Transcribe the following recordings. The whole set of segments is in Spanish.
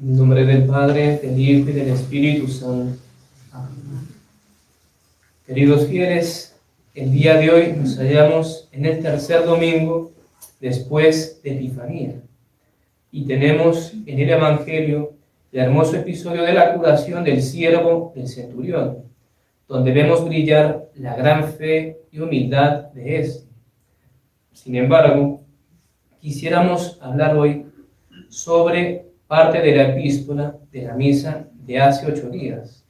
En nombre del Padre, del Hijo y del Espíritu Santo. Amén. Queridos fieles, el día de hoy nos hallamos en el tercer domingo después de Epifanía y tenemos en el Evangelio el hermoso episodio de la curación del siervo del centurión, donde vemos brillar la gran fe y humildad de éste. Sin embargo, quisiéramos hablar hoy sobre parte de la epístola de la misa de hace 8 días,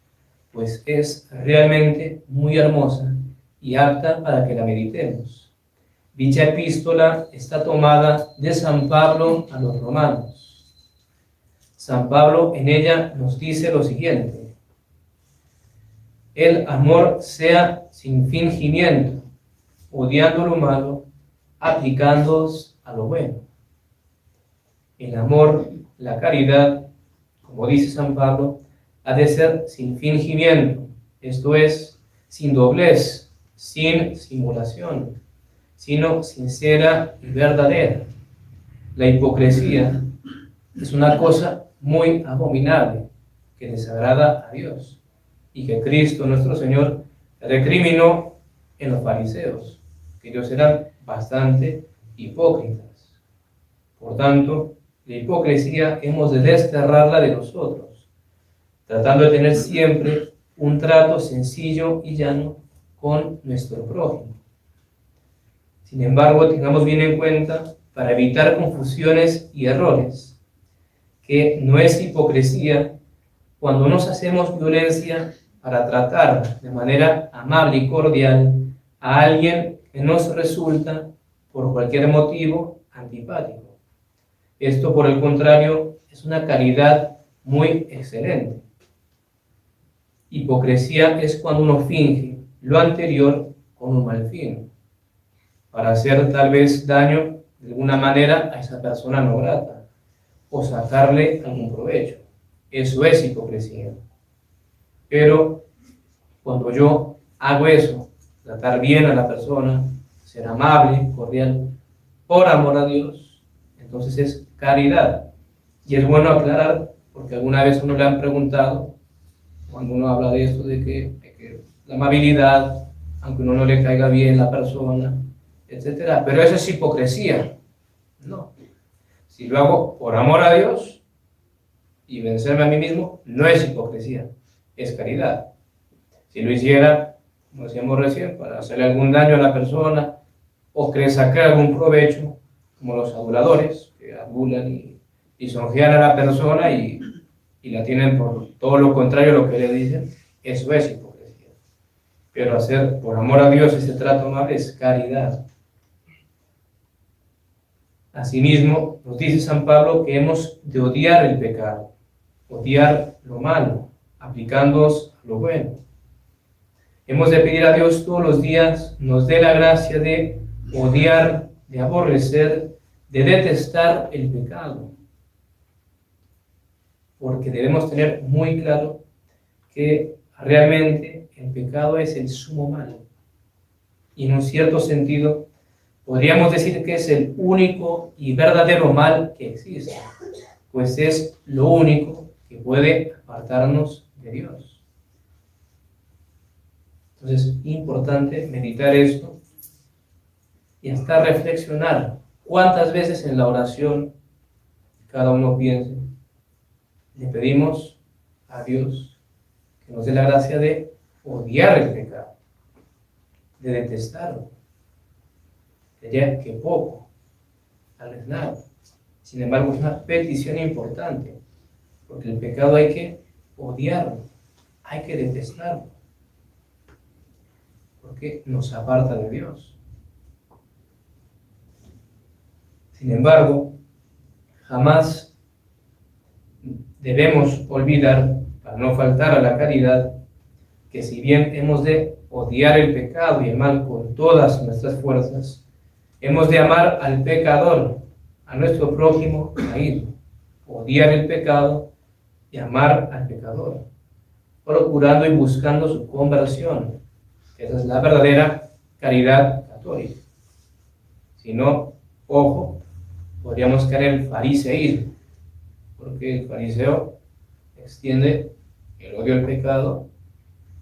pues es realmente muy hermosa y apta para que la meditemos. Dicha epístola está tomada de San Pablo a los romanos. San Pablo en ella nos dice lo siguiente: el amor sea sin fingimiento, odiando lo malo, aplicándoos a lo bueno. El amor, la caridad, como dice San Pablo, ha de ser sin fingimiento, esto es, sin doblez, sin simulación, sino sincera y verdadera. La hipocresía es una cosa muy abominable que desagrada a Dios y que Cristo nuestro Señor recriminó en los fariseos, que ellos eran bastante hipócritas. Por tanto, la hipocresía hemos de desterrarla de nosotros, tratando de tener siempre un trato sencillo y llano con nuestro prójimo. Sin embargo, tengamos bien en cuenta, para evitar confusiones y errores, que no es hipocresía cuando nos hacemos violencia para tratar de manera amable y cordial a alguien que nos resulta, por cualquier motivo, antipático. Esto, por el contrario, es una caridad muy excelente. Hipocresía es cuando uno finge lo anterior con un mal fin, para hacer tal vez daño de alguna manera a esa persona no grata, o sacarle algún provecho. Eso es hipocresía. Pero cuando yo hago eso, tratar bien a la persona, ser amable, cordial, por amor a Dios, entonces es caridad. Y es bueno aclarar, porque alguna vez uno le han preguntado, cuando uno habla de esto, de que la amabilidad, aunque uno no le caiga bien la persona, etcétera, pero eso es hipocresía. No. Si lo hago por amor a Dios y vencerme a mí mismo, no es hipocresía, es caridad. Si lo hiciera, como decíamos recién, para hacerle algún daño a la persona o querer sacar algún provecho, como los aduladores, que adulan y lisonjean a la persona y la tienen por todo lo contrario a lo que le dicen, eso es hipocresía. Pero hacer por amor a Dios ese trato amable es caridad. Asimismo, nos dice San Pablo que hemos de odiar el pecado, odiar lo malo, aplicándonos a lo bueno. Hemos de pedir a Dios todos los días nos dé la gracia de odiar, de aborrecer, de detestar el pecado. Porque debemos tener muy claro que realmente el pecado es el sumo mal. Y en un cierto sentido, podríamos decir que es el único y verdadero mal que existe, pues es lo único que puede apartarnos de Dios. Entonces es importante meditar esto y hasta reflexionar cuántas veces en la oración cada uno piense, le pedimos a Dios que nos dé la gracia de odiar el pecado, de detestarlo. Diría que poco, tal vez nada. Sin embargo, es una petición importante, porque el pecado hay que odiarlo, hay que detestarlo, porque nos aparta de Dios. Sin embargo, jamás debemos olvidar, para no faltar a la caridad, que si bien hemos de odiar el pecado y el mal con todas nuestras fuerzas, hemos de amar al pecador, a nuestro prójimo caído, odiar el pecado y amar al pecador, procurando y buscando su conversión. Esa es la verdadera caridad católica. Si no, ojo, podríamos caer en el fariseísmo, porque el fariseo extiende el odio al pecado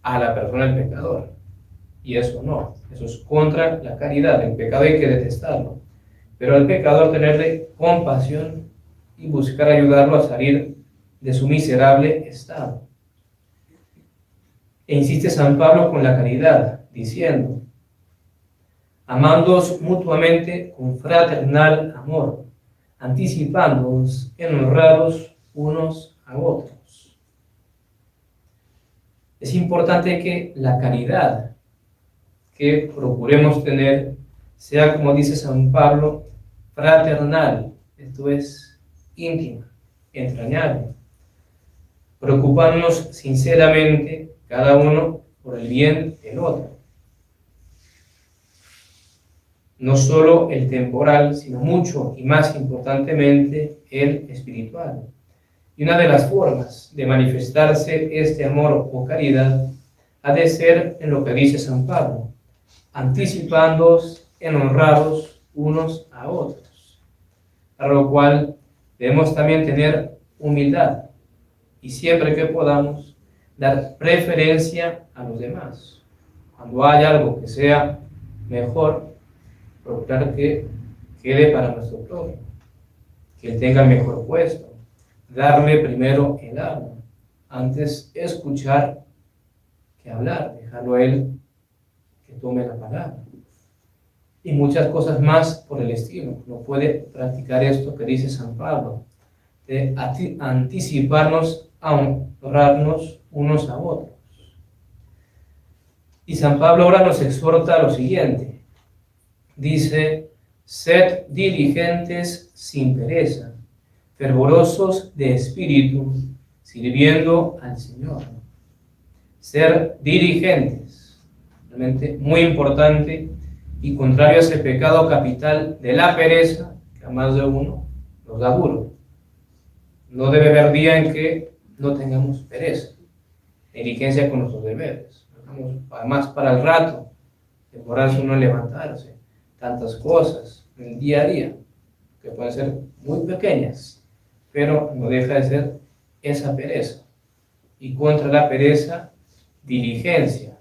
a la persona del pecador. Y eso no, eso es contra la caridad. El pecado hay que detestarlo, pero al pecador tenerle compasión y buscar ayudarlo a salir de su miserable estado. E insiste San Pablo con la caridad, diciendo: amándoos mutuamente con fraternal amor, anticipándoos en honraros unos a otros. Es importante que la caridad que procuremos tener sea, como dice San Pablo, fraternal, esto es íntima, entrañable, preocupándonos sinceramente cada uno por el bien del otro. No solo el temporal, sino mucho y más importantemente el espiritual. Y una de las formas de manifestarse este amor o caridad ha de ser en lo que dice San Pablo: anticipándoos en honraros unos a otros. A lo cual debemos también tener humildad y siempre que podamos dar preferencia a los demás. Cuando hay algo que sea mejor, procurar que quede para nuestro prójimo, que él tenga el mejor puesto, darle primero el habla, antes escuchar que hablar, dejarlo a él que tome la palabra. Y muchas cosas más por el estilo. No puede practicar esto que dice San Pablo, de anticiparnos a honrarnos unos a otros. Y San Pablo ahora nos exhorta a lo siguiente. Dice: sed diligentes sin pereza, fervorosos de espíritu, sirviendo al Señor. Ser diligentes, realmente muy importante y contrario a ese pecado capital de la pereza, que a más de uno nos da duro. No debe haber día en que no tengamos pereza, diligencia con nuestros deberes. Además, para el rato, demorarse uno en levantarse, tantas cosas en el día a día, que pueden ser muy pequeñas, pero no deja de ser esa pereza. Y contra la pereza, diligencia.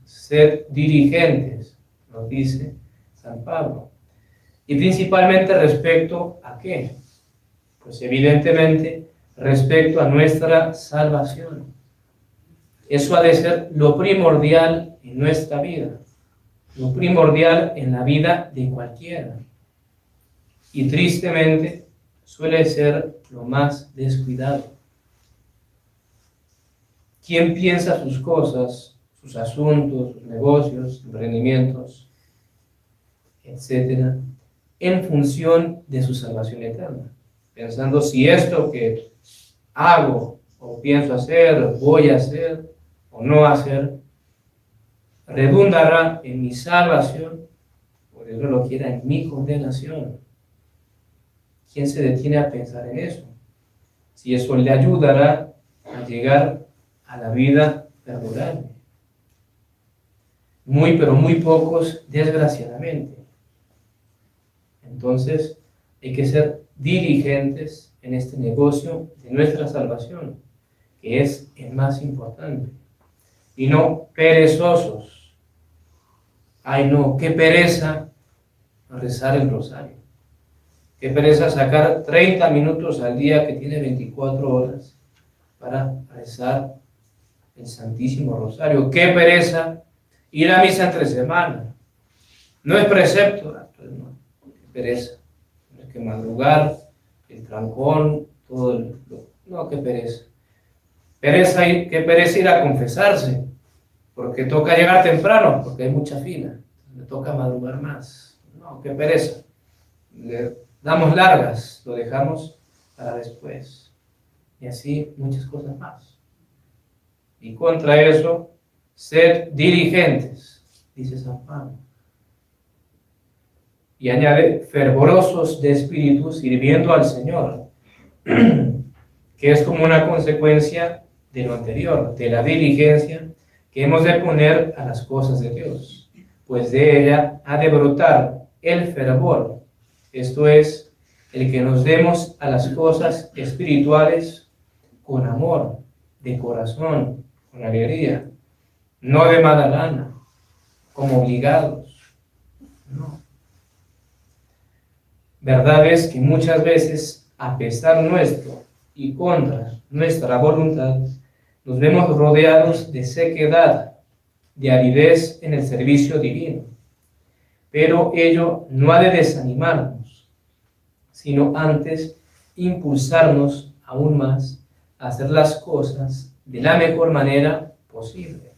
Sed diligentes, nos dice San Pablo. Y principalmente respecto a qué? Pues evidentemente respecto a nuestra salvación. Eso ha de ser lo primordial en nuestra vida, lo primordial en la vida de cualquiera. Y tristemente suele ser lo más descuidado. ¿Quién piensa sus cosas, sus asuntos, sus negocios, emprendimientos, etcétera, en función de su salvación eterna? Pensando si esto que hago o pienso hacer, voy a hacer o no hacer, redundará en mi salvación, o Dios no lo quiera, en mi condenación. ¿Quién se detiene a pensar en eso? Si eso le ayudará a llegar a la vida perdurable. Muy, pero muy pocos, desgraciadamente. Entonces, hay que ser diligentes en este negocio de nuestra salvación, que es el más importante. Y no perezosos. Ay, no, qué pereza rezar el rosario. Qué pereza sacar 30 minutos al día, que tiene 24 horas, para rezar el Santísimo Rosario. Qué pereza ir a misa entre semana. No es precepto, entonces no, qué pereza. Tienes que madrugar, el trancón, todo no, qué pereza. Qué pereza ir a confesarse, porque toca llegar temprano, porque hay mucha fila. Me toca madrugar más. No, qué pereza. Le damos largas, lo dejamos para después. Y así muchas cosas más. Y contra eso, sed diligentes, dice San Pablo. Y añade, fervorosos de espíritu, sirviendo al Señor, que es como una consecuencia de lo anterior, de la diligencia que hemos de poner a las cosas de Dios, pues de ella ha de brotar el fervor, esto es, el que nos demos a las cosas espirituales con amor, de corazón, con alegría, no de mala gana, como obligados. No. Verdad es que muchas veces, a pesar nuestro y contra nuestra voluntad, nos vemos rodeados de sequedad, de aridez en el servicio divino. Pero ello no ha de desanimarnos, sino antes impulsarnos aún más a hacer las cosas de la mejor manera posible.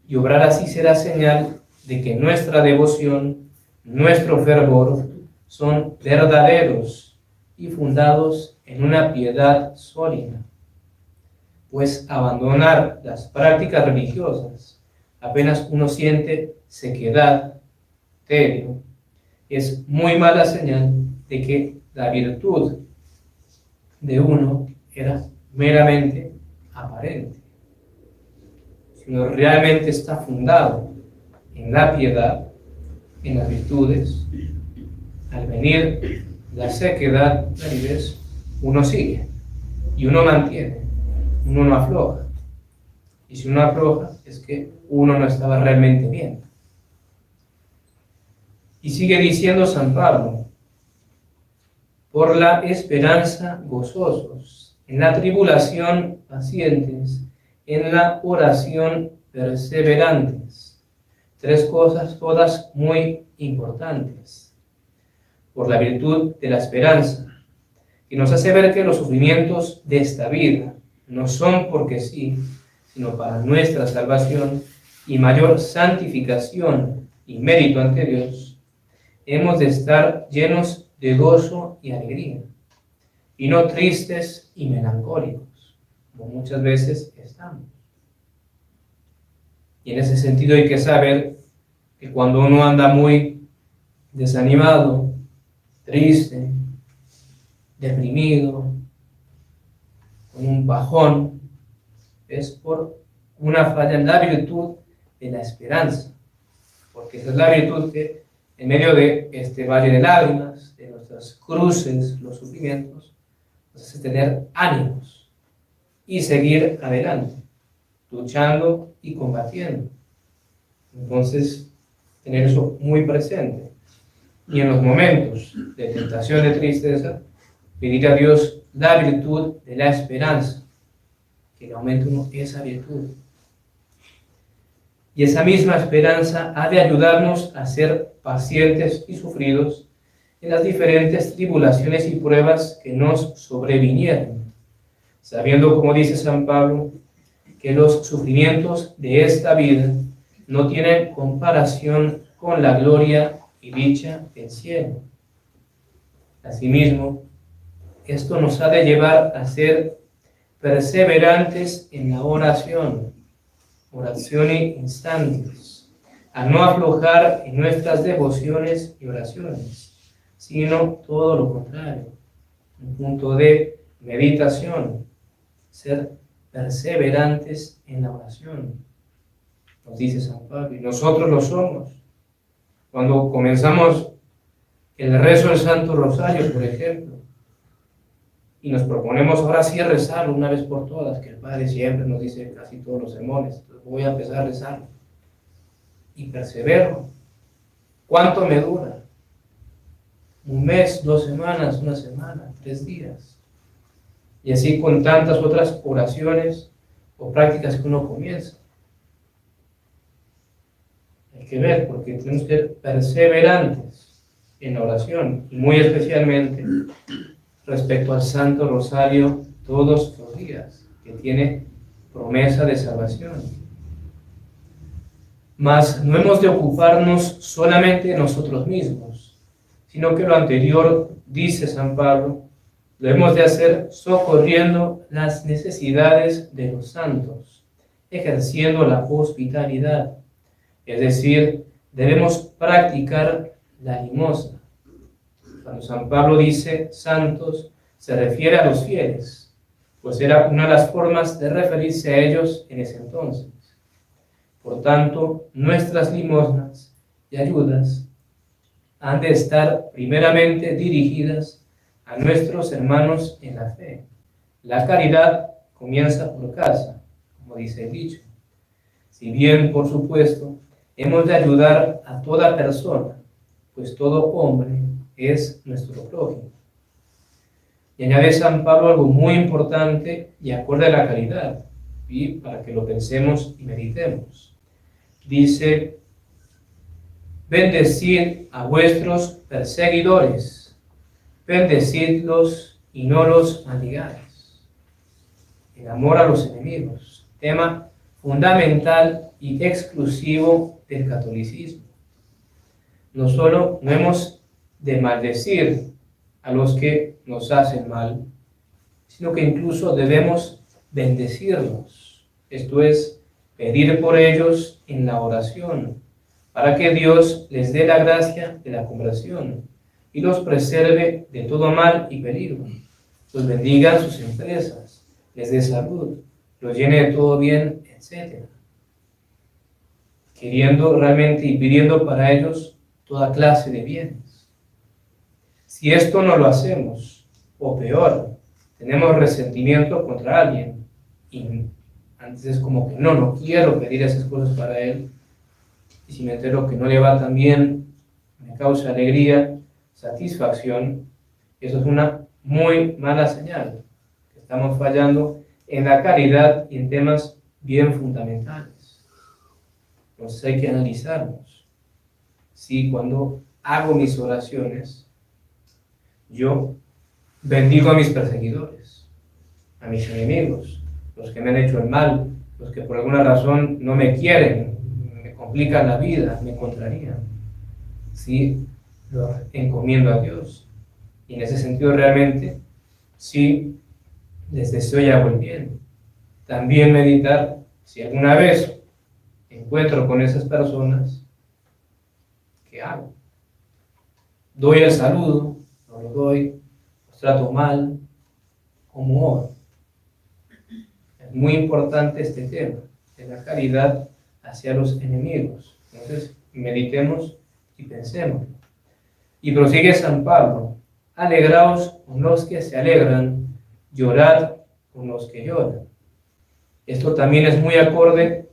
Y obrar así será señal de que nuestra devoción, nuestro fervor, son verdaderos y fundados en una piedad sólida. Pues abandonar las prácticas religiosas apenas uno siente sequedad, tedio, es muy mala señal de que la virtud de uno era meramente aparente. Si uno realmente está fundado en la piedad, en las virtudes, al venir la sequedad, la aridez, uno sigue y uno mantiene, uno no afloja. Y si uno afloja, es que uno no estaba realmente bien. Y sigue diciendo San Pablo: por la esperanza gozosos, en la tribulación pacientes, en la oración perseverantes. Tres cosas todas muy importantes. Por la virtud de la esperanza, que nos hace ver que los sufrimientos de esta vida no son porque sí, sino para nuestra salvación y mayor santificación y mérito ante Dios. Hemos de estar llenos de gozo y alegría, y no tristes y melancólicos, como muchas veces estamos. Y en ese sentido hay que saber que cuando uno anda muy desanimado, triste, deprimido, con un bajón, es por una falla en la virtud de la esperanza, porque esa es la virtud que en medio de este valle de lágrimas, de nuestras cruces, los sufrimientos, nos hace tener ánimos y seguir adelante, luchando y combatiendo. Entonces, tener eso muy presente. Y en los momentos de tentación, de tristeza, pedir a Dios la virtud de la esperanza, que le aumente uno esa virtud. Y esa misma esperanza ha de ayudarnos a ser pacientes y sufridos en las diferentes tribulaciones y pruebas que nos sobrevinieron, sabiendo, como dice San Pablo, que los sufrimientos de esta vida no tienen comparación con la gloria y dicha del cielo. Asimismo, esto nos ha de llevar a ser perseverantes en la oración instantes, a no aflojar en nuestras devociones y oraciones, sino todo lo contrario, un punto de meditación, ser perseverantes en la oración. Nos dice San Pablo, y nosotros lo somos. Cuando comenzamos el rezo del Santo Rosario, por ejemplo, y nos proponemos ahora sí rezarlo una vez por todas, que el Padre siempre nos dice casi todos los sermones, entonces voy a empezar a rezarlo. Y persevero. ¿Cuánto me dura? ¿Un mes, 2 semanas, 1 semana, 3 días? Y así con tantas otras oraciones o prácticas que uno comienza. Hay que ver, porque tenemos que ser perseverantes en la oración, y muy especialmente respecto al Santo Rosario todos los días, que tiene promesa de salvación. Mas no hemos de ocuparnos solamente de nosotros mismos, sino que lo anterior, dice San Pablo, lo hemos de hacer socorriendo las necesidades de los santos, ejerciendo la hospitalidad, es decir, debemos practicar la limosna. Cuando San Pablo dice santos, se refiere a los fieles, pues era una de las formas de referirse a ellos en ese entonces. Por tanto, nuestras limosnas y ayudas han de estar primeramente dirigidas a nuestros hermanos en la fe. La caridad comienza por casa, como dice el dicho. Si bien, por supuesto, hemos de ayudar a toda persona, pues todo hombre es nuestro prójimo. Y añade San Pablo algo muy importante y acorde a la caridad, y para que lo pensemos y meditemos. Dice: bendecid a vuestros perseguidores, bendecidlos y no los maldigáis. El amor a los enemigos, tema fundamental y exclusivo del catolicismo. No solo no hemos de maldecir a los que nos hacen mal, sino que incluso debemos bendecirlos, esto es, pedir por ellos en la oración, para que Dios les dé la gracia de la conversión y los preserve de todo mal y peligro, los bendiga en sus empresas, les dé salud, los llene de todo bien, etc. Queriendo realmente y pidiendo para ellos toda clase de bienes. Si esto no lo hacemos, o peor, tenemos resentimiento contra alguien, y antes es como que no quiero pedir esas cosas para él, y si me entero que no le va tan bien, me causa alegría, satisfacción, eso es una muy mala señal. Estamos fallando en la caridad y en temas bien fundamentales. Entonces hay que analizarnos. Si cuando hago mis oraciones, yo bendigo a mis perseguidores, a mis enemigos, los que me han hecho el mal, los que por alguna razón no me quieren, me complican la vida, me contrarían. Sí, lo encomiendo a Dios. Y en ese sentido realmente, sí, les deseo y hago el bien. También meditar, si alguna vez encuentro con esas personas, ¿qué hago? ¿Doy el saludo? ¿No lo doy? ¿Los trato mal? ¿Cómo obro? Es muy importante este tema de la caridad hacia los enemigos. Entonces, meditemos y pensemos. Y prosigue San Pablo: alegraos con los que se alegran, llorad con los que lloran. Esto también es muy acorde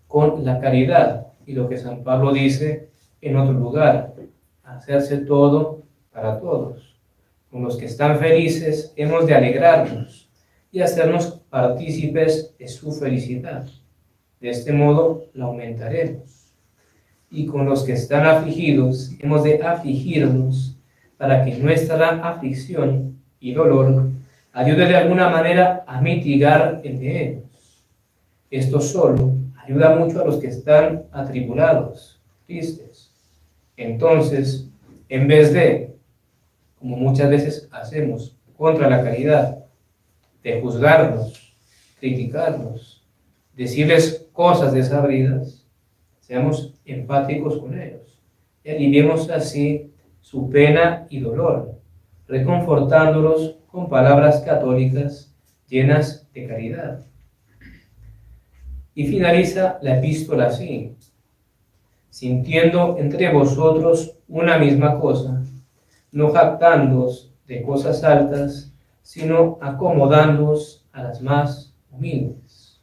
con la caridad y lo que San Pablo dice en otro lugar: hacerse todo para todos. Con los que están felices hemos de alegrarnos y hacernos partícipes de su felicidad. De este modo la aumentaremos. Y con los que están afligidos hemos de afligirnos para que nuestra aflicción y dolor ayude de alguna manera a mitigar el de ellos. Esto solo ayuda mucho a los que están atribulados, tristes. Entonces, en vez de, como muchas veces hacemos contra la caridad, de juzgarnos, criticarnos, decirles cosas desabridas, seamos empáticos con ellos y aliviemos así su pena y dolor, reconfortándolos con palabras católicas llenas de caridad. Y finaliza la epístola así: sintiendo entre vosotros una misma cosa, no jactándoos de cosas altas, sino acomodándoos a las más humildes.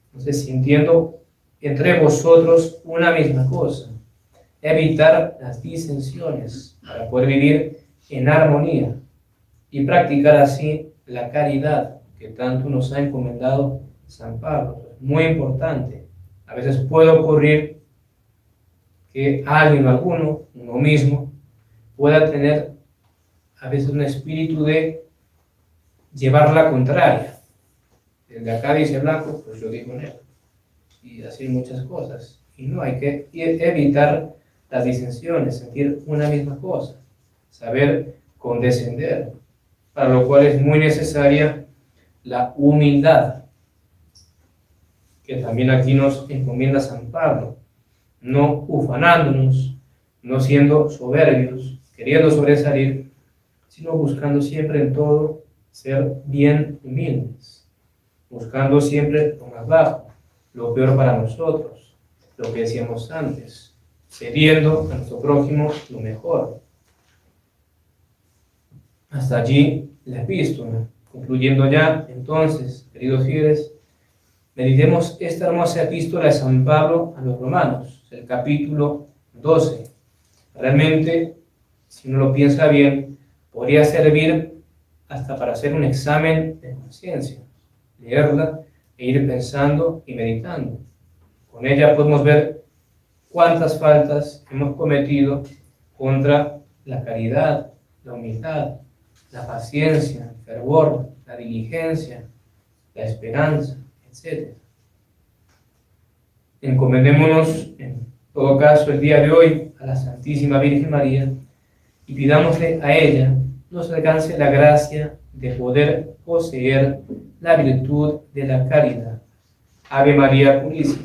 Entonces, sintiendo entre vosotros una misma cosa, evitar las disensiones para poder vivir en armonía y practicar así la caridad que tanto nos ha encomendado San Pablo. Muy importante. A veces puede ocurrir que alguien o alguno, uno mismo, pueda tener a veces un espíritu de llevar la contraria. Desde acá dice blanco, pues yo digo negro. Y así muchas cosas. Y no, hay que evitar las disensiones, sentir una misma cosa, saber condescender, para lo cual es muy necesaria la humildad, que también aquí nos encomienda San Pablo, no ufanándonos, no siendo soberbios, queriendo sobresalir, sino buscando siempre en todo ser bien humildes, buscando siempre lo más bajo, lo peor para nosotros, lo que decíamos antes, cediendo a nuestro prójimo lo mejor. Hasta allí la epístola. Concluyendo ya, entonces, queridos fieles, meditemos esta hermosa epístola de San Pablo a los romanos, el capítulo 12. Realmente, si uno lo piensa bien, podría servir hasta para hacer un examen de conciencia, leerla e ir pensando y meditando. Con ella podemos ver cuántas faltas hemos cometido contra la caridad, la humildad, la paciencia, el fervor, la diligencia, la esperanza, etc. Encomendémonos en todo caso el día de hoy a la Santísima Virgen María y pidámosle a ella nos alcance la gracia de poder poseer la virtud de la caridad. Ave María Purísima.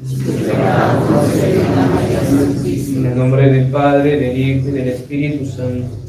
En el nombre del Padre, del Hijo y del Espíritu Santo.